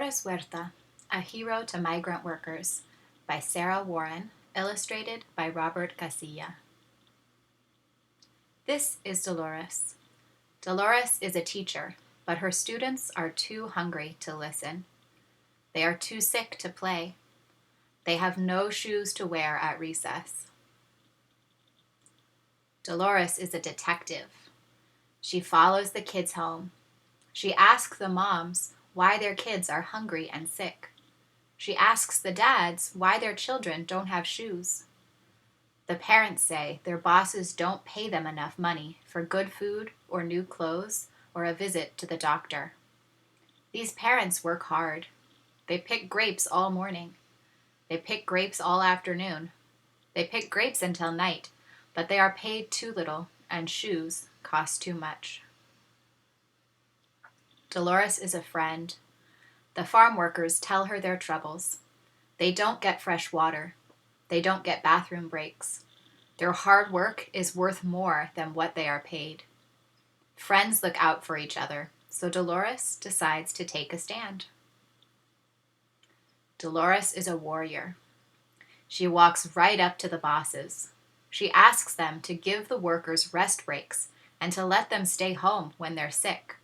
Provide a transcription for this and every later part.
Huerta, A Hero to Migrant Workers by Sarah Warren, illustrated by Robert Casilla. This is Dolores. Dolores is a teacher, but her students are too hungry to listen. They are too sick to play. They have no shoes to wear at recess. Dolores is a detective. She follows the kids home. She asks the moms why their kids are hungry and sick. She asks the dads why their children don't have shoes. The parents say their bosses don't pay them enough money for good food or new clothes or a visit to the doctor. These parents work hard. They pick grapes all morning. They pick grapes all afternoon. They pick grapes until night, but they are paid too little and shoes cost too much. Dolores is a friend. The farm workers tell her their troubles. They don't get fresh water. They don't get bathroom breaks. Their hard work is worth more than what they are paid. Friends look out for each other, so Dolores decides to take a stand. Dolores is a warrior. She walks right up to the bosses. She asks them to give the workers rest breaks and to let them stay home when they're sick.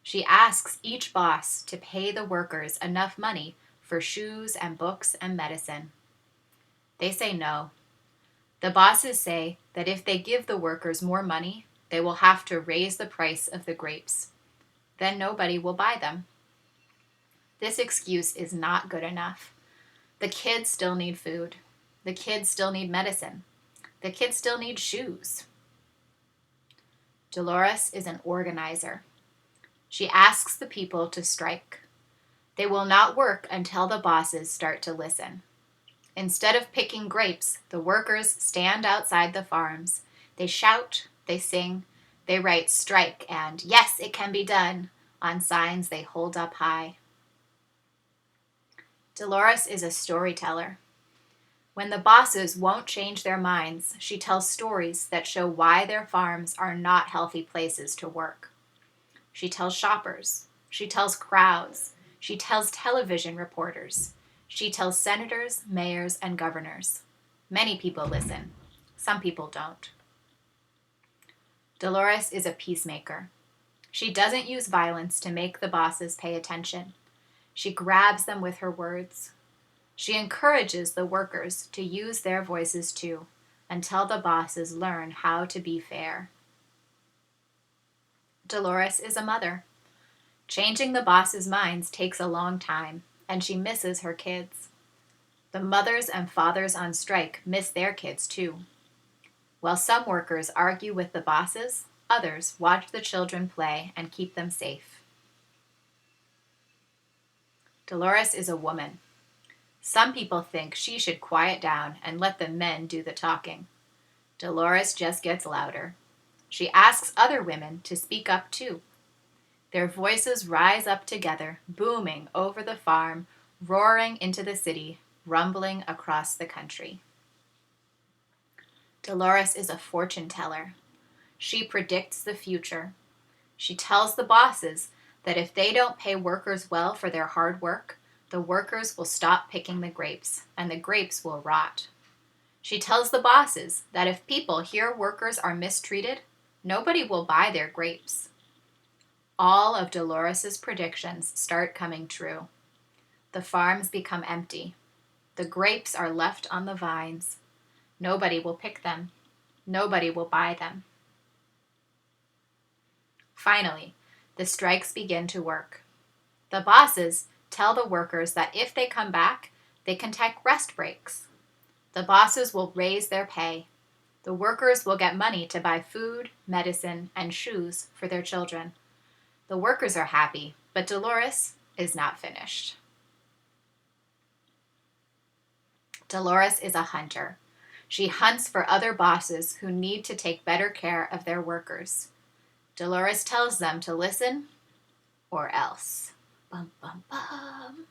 She asks each boss to pay the workers enough money for shoes and books and medicine. They say no. The bosses say that if they give the workers more money, they will have to raise the price of the grapes. Then nobody will buy them. This excuse is not good enough. The kids still need food. The kids still need medicine. The kids still need shoes. Dolores is an organizer. She asks the people to strike. They will not work until the bosses start to listen. Instead of picking grapes, the workers stand outside the farms. They shout, they sing, they write strike and yes, it can be done on signs they hold up high. Dolores is a storyteller. When the bosses won't change their minds, she tells stories that show why their farms are not healthy places to work. She tells shoppers. She tells crowds. She tells television reporters. She tells senators, mayors, and governors. Many people listen. Some people don't. Dolores is a peacemaker. She doesn't use violence to make the bosses pay attention. She grabs them with her words. She encourages the workers to use their voices too, until the bosses learn how to be fair. Dolores is a mother. Changing the bosses' minds takes a long time, and she misses her kids. The mothers and fathers on strike miss their kids too. While some workers argue with the bosses, others watch the children play and keep them safe. Dolores is a woman. Some people think she should quiet down and let the men do the talking. Dolores just gets louder. She asks other women to speak up too. Their voices rise up together, booming over the farm, roaring into the city, rumbling across the country. Dolores is a fortune teller. She predicts the future. She tells the bosses that if they don't pay workers well for their hard work, the workers will stop picking the grapes, and the grapes will rot. She tells the bosses that if people hear workers are mistreated, nobody will buy their grapes. All of Dolores's predictions start coming true. The farms become empty. The grapes are left on the vines. Nobody will pick them. Nobody will buy them. Finally, the strikes begin to work. The bosses tell the workers that if they come back, they can take rest breaks. The bosses will raise their pay. The workers will get money to buy food, medicine, and shoes for their children. The workers are happy, but Dolores is not finished. Dolores is a hunter. She hunts for other bosses who need to take better care of their workers. Dolores tells them to listen or else. Bum, bum, bum.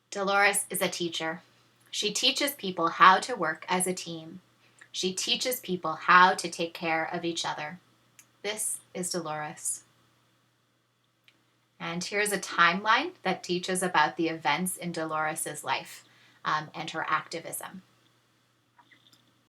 Dolores is a teacher. She teaches people how to work as a team. She teaches people how to take care of each other. This is Dolores. And here's a timeline that teaches about the events in Dolores' life and her activism.